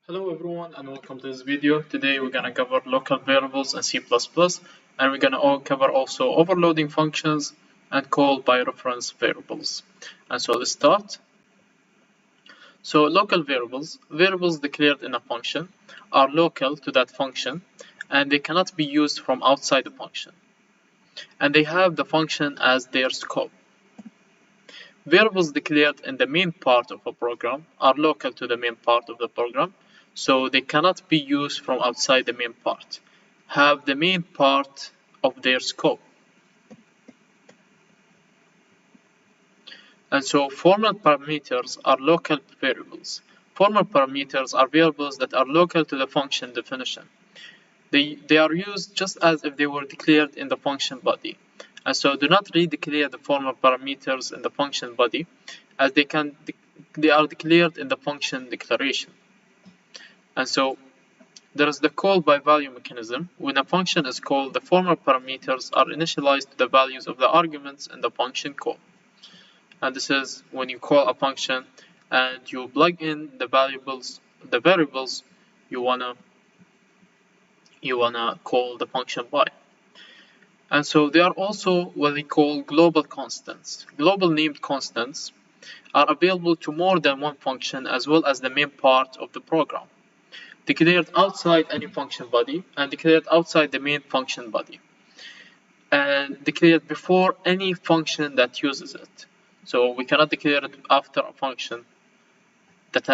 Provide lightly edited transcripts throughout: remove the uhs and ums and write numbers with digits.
Hello everyone and welcome to this video. Today we're gonna cover local variables in C++ and we're gonna cover also overloading functions and call by reference variables. And so let's start. So local variables declared in a function are local to that function and they cannot be used from outside the function. And they have the function as their scope. Variables declared in the main part of a program are local to the main part of the program, so they cannot be used from outside the main part, have the main part of their scope. And so formal parameters are local variables. Formal parameters are variables that are local to the function definition. They are used just as if they were declared in the function body. And so do not redeclare the formal parameters in the function body, as they are declared in the function declaration. And so there is the call by value mechanism. When a function is called, the formal parameters are initialized to the values of the arguments in the function call. And this is when you call a function and you plug in the variables you wanna call the function by. And so they are also what we call global constants. Global named constants are available to more than one function as well as the main part of the program, declared outside any function body and declared outside the main function body, and declared before any function that uses it. So we cannot declare it after a function that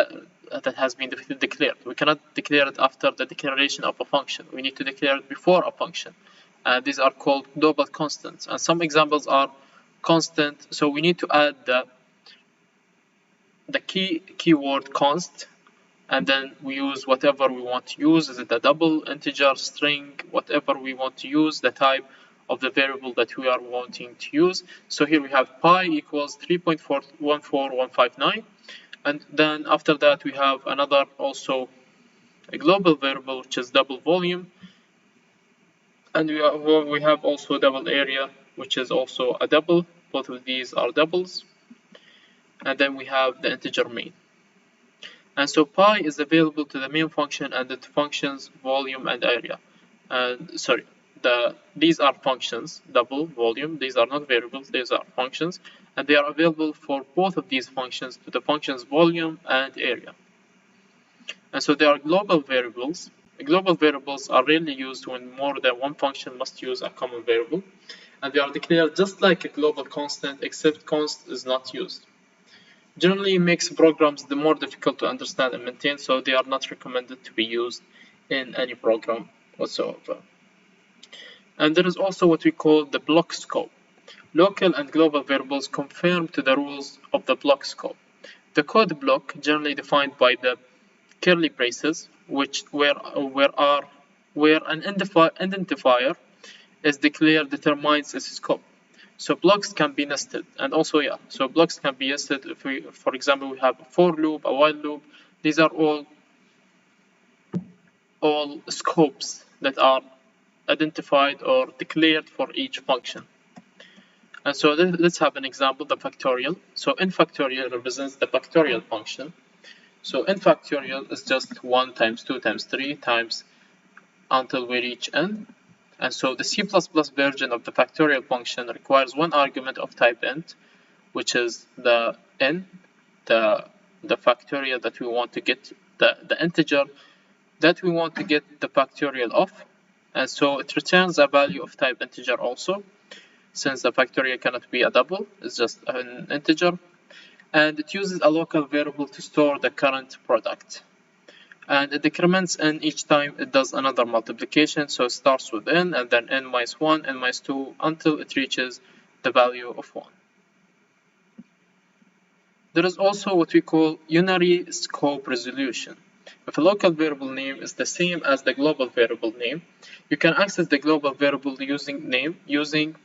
has been declared. We cannot declare it after the declaration of a function. We need to declare it before a function. These are called global constants, and some examples are constant. So we need to add the keyword const, and then we use whatever we want to use. Is it a double, integer, string, whatever we want to use, the type of the variable that we are wanting to use. So here we have pi equals 3.414159, and then after that we have another also a global variable which is double volume. And we have also double area, which is also a double. Both of these are doubles. And then we have the integer main. And so pi is available to the main function and the functions volume and area. And sorry, these are functions, double, volume. These are not variables, these are functions. And they are available for both of these functions to the functions volume and area. And so they are global variables. Global variables are rarely used when more than one function must use a common variable, and they are declared just like a global constant, except const is not used. Generally makes programs more difficult to understand and maintain, so they are not recommended to be used in any program whatsoever. And there is also what we call the block scope. Local and global variables conform to the rules of the block scope. The code block, generally defined by the curly braces, where an identifier is declared, determines its scope. So blocks can be nested, and also so blocks can be nested if we, for example, we have a for loop, a while loop. These are all scopes that are identified or declared for each function. And so let's have an example, the factorial. So n factorial represents the factorial function. So n factorial is just 1 times 2 times 3 times until we reach n. And so the C++ version of the factorial function requires one argument of type int, which is the n, the factorial that we want to get, the integer that we want to get the factorial of. And so it returns a value of type integer also, since the factorial cannot be a double, it's just an integer. And it uses a local variable to store the current product. And it decrements n each time it does another multiplication, so it starts with n and then n minus 1, n minus 2, until it reaches the value of 1. There is also what we call unary scope resolution. If a local variable name is the same as the global variable name, you can access the global variable using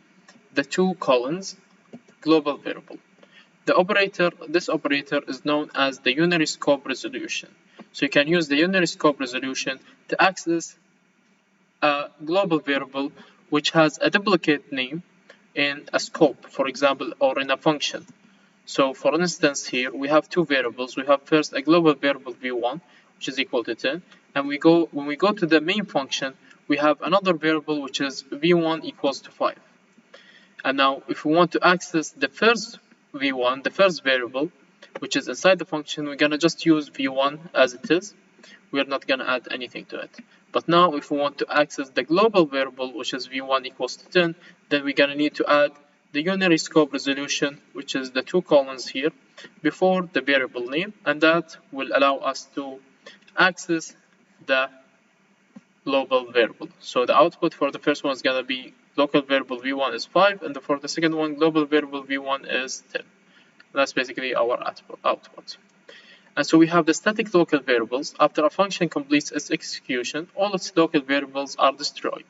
the two colons global variable. This operator is known as the unary scope resolution. So you can use the unary scope resolution to access a global variable which has a duplicate name in a scope, for example, or in a function. So for instance, here we have two variables. We have first a global variable v1, which is equal to 10, and when we go to the main function, we have another variable which is v1 equals to 5. And now if we want to access the first v1, the first variable, which is inside the function, we're gonna just use v1 as it is. We're not gonna add anything to it. But now if we want to access the global variable, which is v1 equals to 10, then we're gonna need to add the unary scope resolution, which is the 2 colons here, before the variable name, and that will allow us to access the global variable. So the output for the first one is gonna be local variable v1 is 5, and for the second one, global variable v1 is 10. That's basically our output. And so we have the static local variables. After a function completes its execution, all its local variables are destroyed.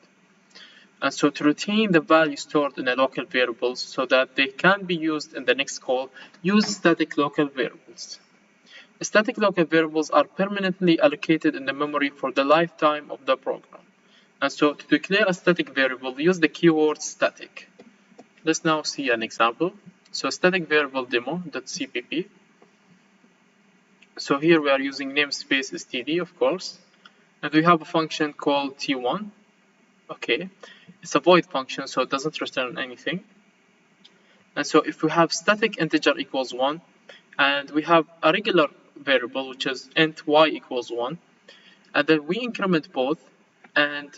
And so to retain the value stored in the local variables so that they can be used in the next call, use static local variables. Static local variables are permanently allocated in the memory for the lifetime of the program. And so to declare a static variable, use the keyword static. Let's now see an example. So static variable demo.cpp. So here we are using namespace std, of course, and we have a function called t1. Okay, it's a void function, so it doesn't return anything. And so if we have static integer equals 1, and we have a regular variable which is int y equals 1, and then we increment both and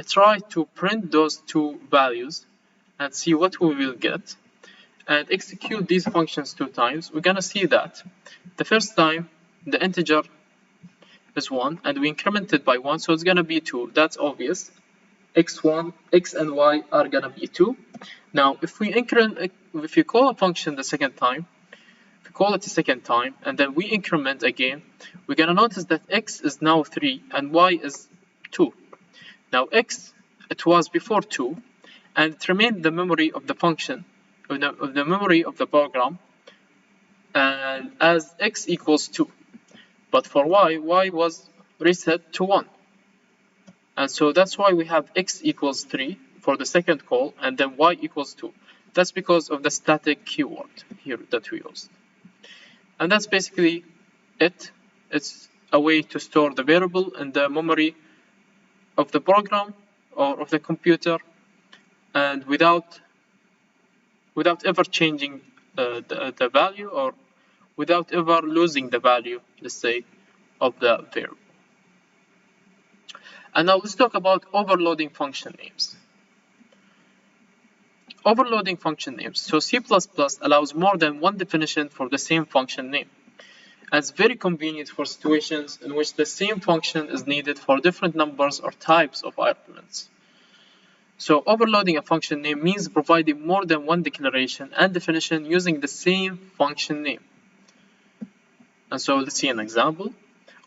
try to print those two values and see what we will get, and execute these functions 2 times, we're gonna see that the first time the integer is 1 and we increment it by 1, so it's gonna be 2. That's obvious. X and y are gonna be 2. Now if you call a function the second time, if you call it the second time and then we increment again, we're gonna notice that x is now 3 and y is 2. Now x, it was before 2, and it remained the memory of the function, of the memory of the program, and as x equals 2. But for y was reset to 1. And so that's why we have x equals 3 for the second call, and then y equals 2. That's because of the static keyword here that we used. And that's basically it. It's a way to store the variable in the memory of the program or of the computer, and without ever changing the value, or without ever losing the value, let's say, of the variable. And now let's talk about overloading function names. Overloading function names. So C++ allows more than one definition for the same function name. And it's very convenient for situations in which the same function is needed for different numbers or types of arguments. So overloading a function name means providing more than one declaration and definition using the same function name. And so let's see an example.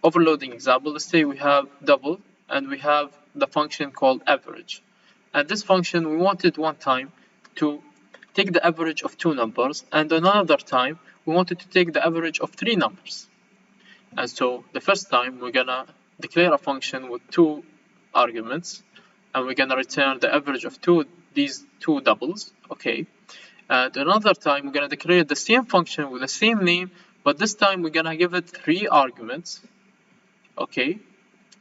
Overloading example, let's say we have double and we have the function called average. And this function, we wanted one time to take the average of 2 numbers, and another time we wanted to take the average of 3 numbers. And so the first time we're gonna declare a function with 2 arguments, and we're gonna return the average of these two doubles. Okay. And another time we're gonna declare the same function with the same name, but this time we're gonna give it 3 arguments. Okay,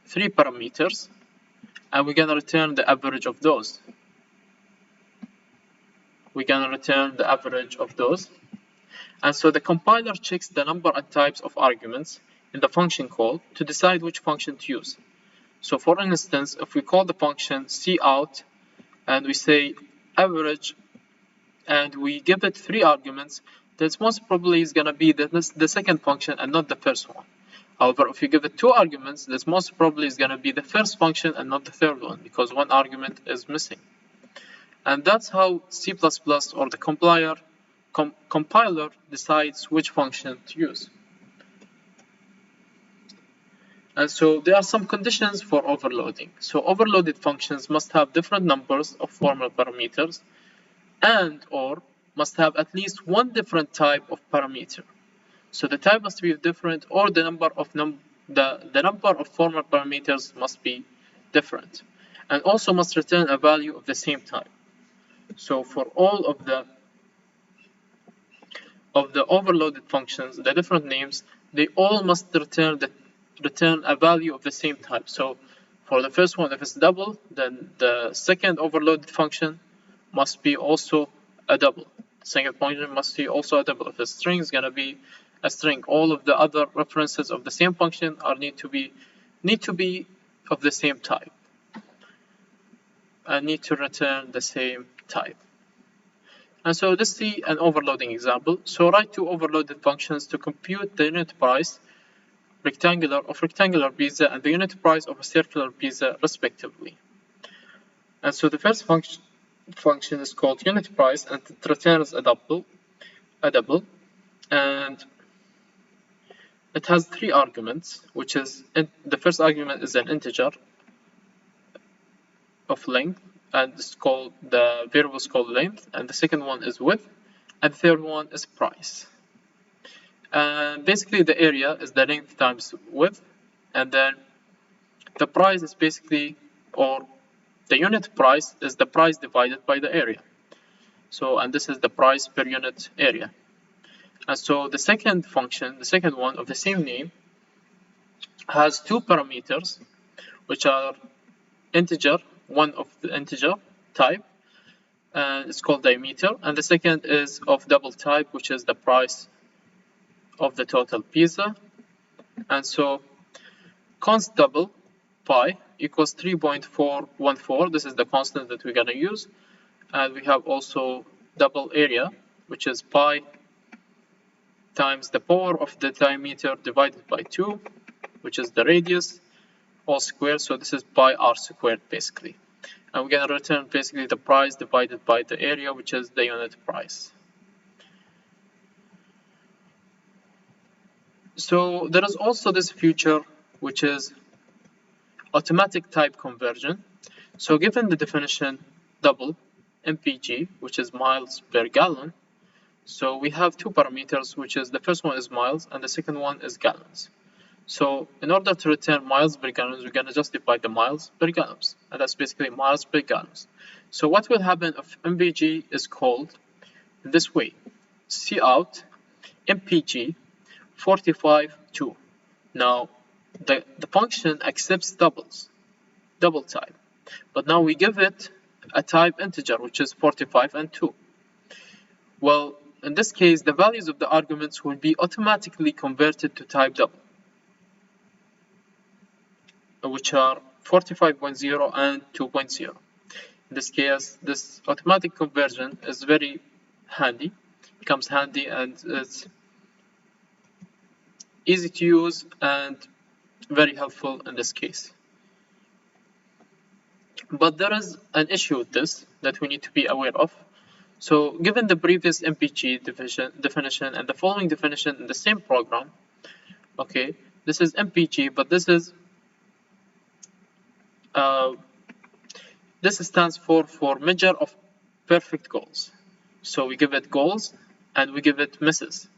3 parameters, and we're gonna return the average of those. We're gonna return the average of those. And so the compiler checks the number and types of arguments in the function call to decide which function to use. So for instance, if we call the function cout and we say average and we give it 3 arguments, this most probably is gonna be the second function and not the first one. However, if you give it 2 arguments, this most probably is going to be the first function and not the third one, because one argument is missing. And that's how C++ or the compiler decides which function to use. And so there are some conditions for overloading. So overloaded functions must have different numbers of formal parameters and or must have at least one different type of parameter. So the type must be different, or the number of formal parameters must be different, and also must return a value of the same type. So for all of the overloaded functions, the different names, they all must return return a value of the same type. So for the first one, if it's double, then the second overloaded function must be also a double. The second function must be also a double. If a string is going to be a string, all of the other references of the same function need to be of the same type and need to return the same type. And so let's see an overloading example. So write two overloaded functions to compute the unit price rectangular pizza and the unit price of a circular pizza respectively. And so the first function is called unit price, and it returns a double, and it has three arguments, which is the first argument is an integer of length, and the variable is called length, and the second one is width, and the third one is price. And basically the area is the length times width, and then the price is basically, or the unit price is the price divided by the area. So, and this is the price per unit area. And so the second function, the second one of the same name, has two parameters, which are integer, one of the integer type, and it's called diameter, and the second is of double type, which is the price of the total pizza. And so const double pi equals 3.414. This is the constant that we're going to use. And we have also double area, which is pi times the power of the diameter divided by 2, which is the radius, all squared. So this is pi r squared basically. And we're going to return basically the price divided by the area, which is the unit price. So there is also this feature, which is automatic type conversion. So given the definition double mpg, which is miles per gallon, so we have two parameters, which is the first one is miles and the second one is gallons. So in order to return miles per gallons, we're going to just divide the miles per gallons, and that's basically miles per gallons. So what will happen if mpg is called in this way: cout mpg 45.2. Now the function accepts double type, but now we give it a type integer, which is 45 and 2. Well, in this case, the values of the arguments will be automatically converted to type double, which are 45.0 and 2.0. In this case, this automatic conversion is very handy, becomes handy, and it's easy to use and very helpful in this case. But there is an issue with this that we need to be aware of. So given the previous mpg definition and the following definition in the same program, okay, this is mpg, but this stands for measure of perfect goals. So we give it goals and we give it misses,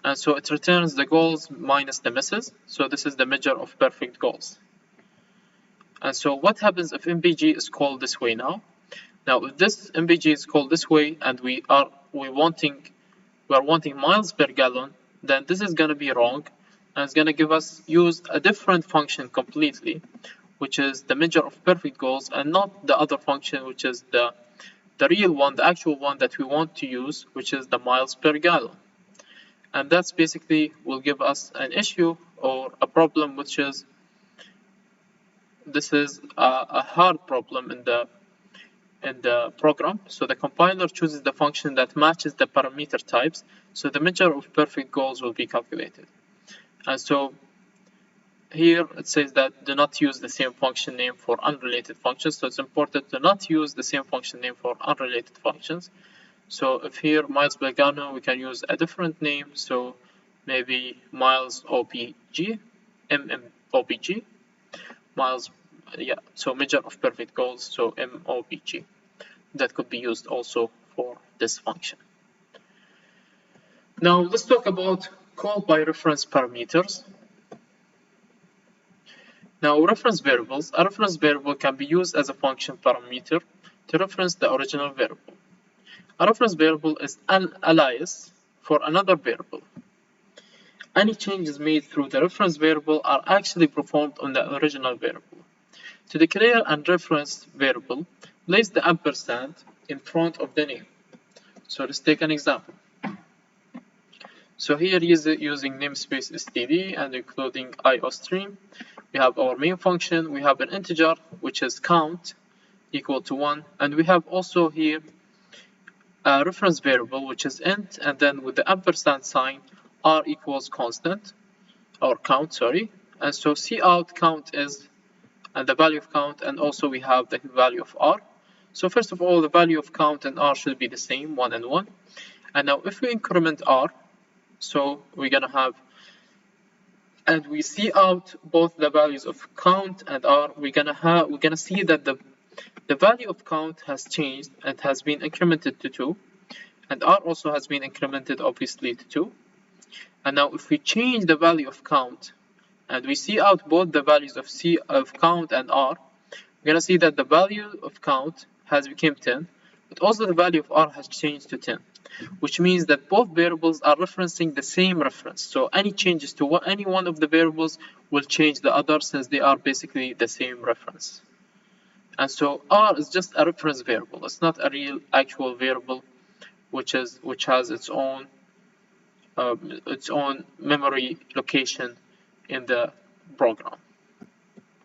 and so it returns the goals minus the misses. So this is the measure of perfect goals. And so what happens if mpg is called this way now? Now if this mpg is called this way and we are wanting miles per gallon, then this is going to be wrong, and it's going to use a different function completely, which is the measure of perfect goals, and not the other function, which is the real one, the actual one that we want to use, which is the miles per gallon. And that's basically will give us an issue or a problem, which is this is a hard problem in the program. So the compiler chooses the function that matches the parameter types, so the measure of perfect goals will be calculated. And so here it says that do not use the same function name for unrelated functions. So it's important to not use the same function name for unrelated functions. So if here miles per gallon, we can use a different name. So maybe miles OPG, MMOPG, miles, yeah, so measure of perfect goals, so MOPG. That could be used also for this function. Now let's talk about call by reference parameters. Now reference variables. A reference variable can be used as a function parameter to reference the original variable. A reference variable is an alias for another variable. any changes made through the reference variable are actually performed on the original variable. To declare a reference variable, place the ampersand in front of the name. So let's take an example. So here using namespace std and including iostream, we have our main function, we have an integer which is count equal to 1, and we have also here a reference variable which is int, and then with the ampersand sign r equals constant or count, sorry, and so cout count is and the value of count, and also we have the value of r. So first of all, the value of count and r should be the same, 1 and 1. And now if we increment r, so we're gonna have, and we see out both the values of count and r, we're gonna see that the value of count has changed and has been incremented to 2, and r also has been incremented obviously to 2. And now if we change the value of count and we see out both the values of count and r, we're gonna see that the value of count has become 10, but also the value of r has changed to 10, which means that both variables are referencing the same reference. So any changes to any one of the variables will change the other, since they are basically the same reference. And so r is just a reference variable. It's not a real actual variable which has its own memory location in the program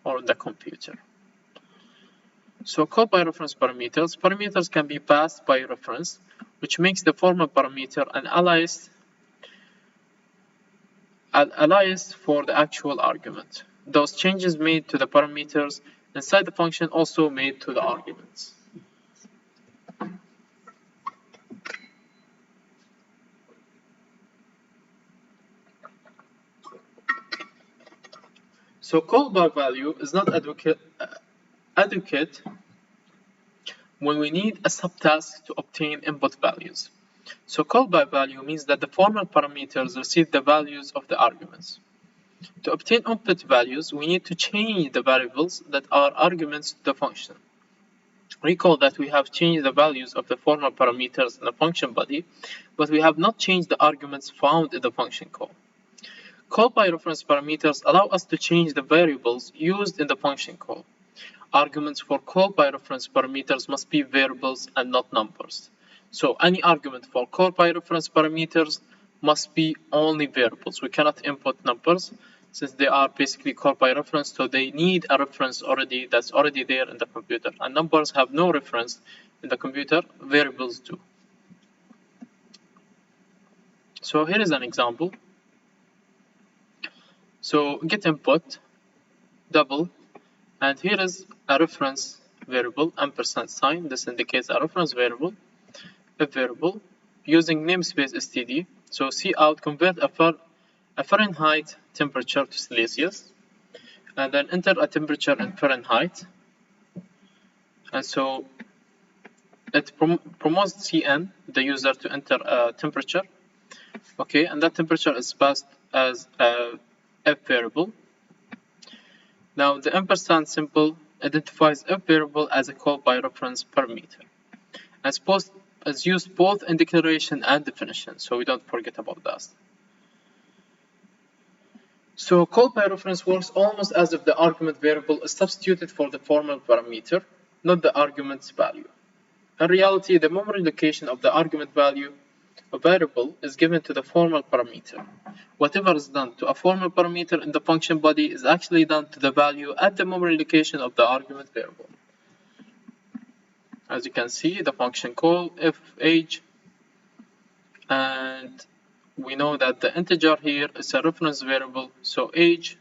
or in the computer. So call by reference parameters. Parameters can be passed by reference, which makes the formal parameter an alias for the actual argument. Those changes made to the parameters inside the function also made to the arguments. So call by value is not adequate when we need a subtask to obtain input values. So call by value means that the formal parameters receive the values of the arguments. To obtain input values, we need to change the variables that are arguments to the function. Recall that we have changed the values of the formal parameters in the function body, but we have not changed the arguments found in the function call. Call by reference parameters allow us to change the variables used in the function call. Arguments for call by reference parameters must be variables and not numbers. So any argument for call by reference parameters must be only variables. We cannot input numbers since they are basically called by reference, so they need a reference that's already there in the computer. And numbers have no reference in the computer, variables do. So here is an example. So get input, double, and here is a reference variable, ampersand sign. This indicates a reference variable, a variable, using namespace std. So cout convert a Fahrenheit temperature to Celsius, and then enter a temperature in Fahrenheit. And so it promotes cn, the user, to enter a temperature. Okay, and that temperature is passed as a f variable. Now the ampersand symbol identifies f variable as a call by reference parameter. As used both in declaration and definition, so we don't forget about that. So call by reference works almost as if the argument variable is substituted for the formal parameter, not the argument's value. In reality, the memory location of the argument value of variable is given to the formal parameter. Whatever is done to a formal parameter in the function body is actually done to the value at the memory location of the argument variable. As you can see, the function call if age, and we know that the integer here is a reference variable, so age,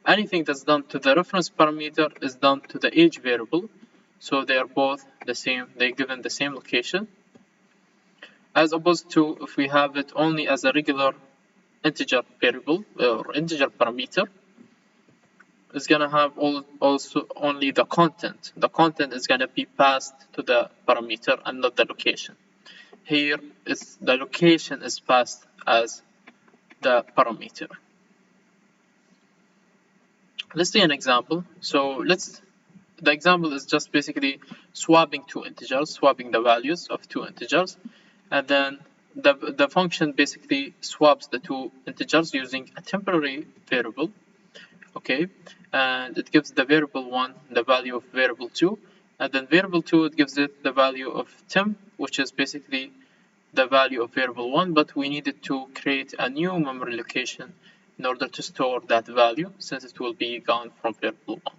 anything that's done to the reference parameter is done to the age variable, so they are both the same, they're given the same location, as opposed to if we have it only as a regular integer variable or integer parameter, is gonna have also only the content. The content is gonna be passed to the parameter and not the location. Here is the location is passed as the parameter. Let's see an example. So the example is just basically swapping two integers, swapping the values of two integers, and then the function basically swaps the two integers using a temporary variable, okay, and it gives the variable 1 the value of variable 2, and then variable 2 it gives it the value of temp, which is basically the value of variable 1, but we needed to create a new memory location in order to store that value since it will be gone from variable 1.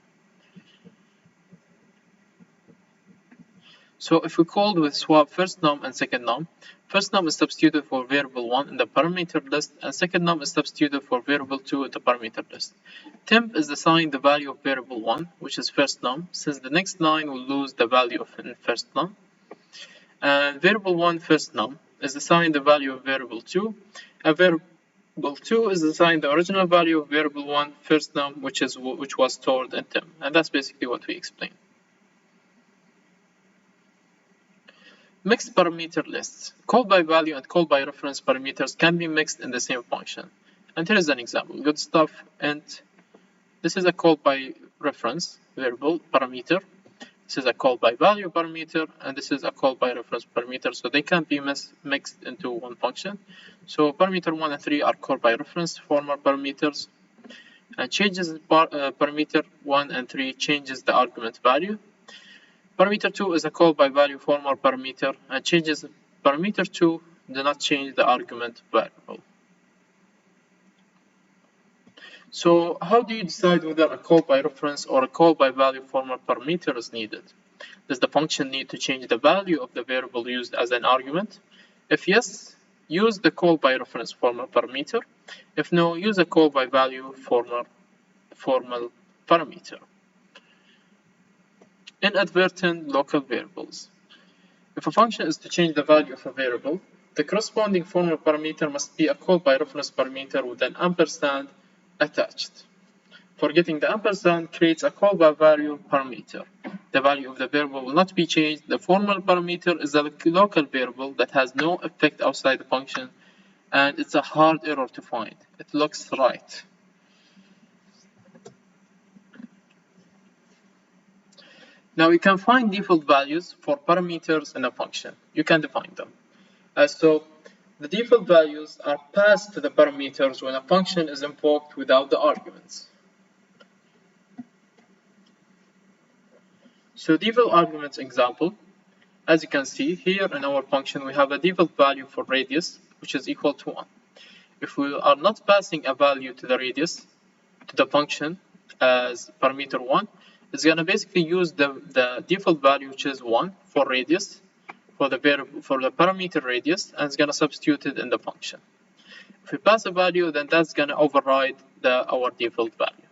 So if we called with swap first num and second num, first num is substituted for variable 1 in the parameter list, and second num is substituted for variable 2 in the parameter list. Temp is assigned the value of variable 1, which is first num, since the next line will lose the value of first num. And variable 1 first num is assigned the value of variable 2, and variable 2 is assigned the original value of variable 1 first num, which was stored in temp, and that's basically what we explained. Mixed parameter lists. Call by value and call by reference parameters can be mixed in the same function. And here is an example. Good stuff. And this is a call by reference variable parameter. This is a call by value parameter, and this is a call by reference parameter. So they can't be mixed into one function. So parameter 1 and 3 are call by reference formal parameters. And changes parameter 1 and 3 changes the argument value. Parameter 2 is a call by value formal parameter, and changes parameter 2 do not change the argument variable. So how do you decide whether a call by reference or a call by value formal parameter is needed? Does the function need to change the value of the variable used as an argument? If yes, use the call by reference formal parameter. If no, use a call by value formal parameter. Inadvertent local variables. If a function is to change the value of a variable, the corresponding formal parameter must be a call by reference parameter with an ampersand attached. Forgetting the ampersand creates a call by value parameter. The value of the variable will not be changed. The formal parameter is a local variable that has no effect outside the function, and it's a hard error to find. It looks right. Now you can find default values for parameters in a function. You can define them. So the default values are passed to the parameters when a function is invoked without the arguments. So default arguments example, as you can see here in our function, we have a default value for radius, which is equal to 1. If we are not passing a value to the radius, to the function as parameter 1, it's going to basically use the default value, which is 1 for radius, for the parameter radius, and it's going to substitute it in the function. If we pass a value, then that's going to override our default value.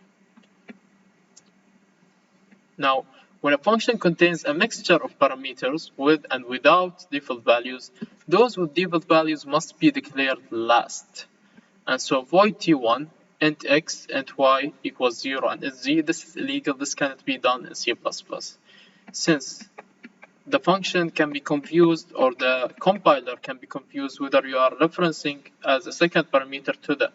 Now, when a function contains a mixture of parameters with and without default values, those with default values must be declared last. And so void t1 int x, int y equals 0 and int z. This is illegal. This cannot be done in C++. Since the function can be confused, or the compiler can be confused, whether you are referencing as a second parameter to the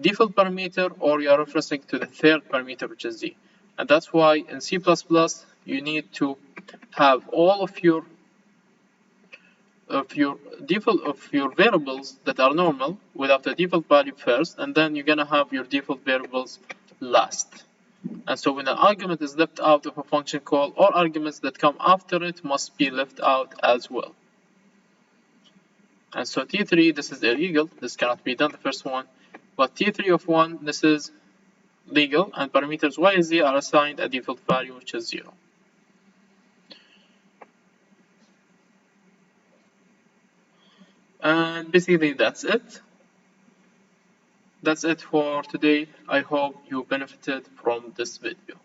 default parameter or you are referencing to the third parameter, which is z. And that's why in C++ you need to have all of your variables that are normal without the default value first, and then you're gonna have your default variables last. And so when an argument is left out of a function call, all arguments that come after it must be left out as well. And so T3, this is illegal, this cannot be done, the first one, but T3 of 1, this is legal, and parameters y and z are assigned a default value, which is 0. And basically that's it. That's it for today. I hope you benefited from this video.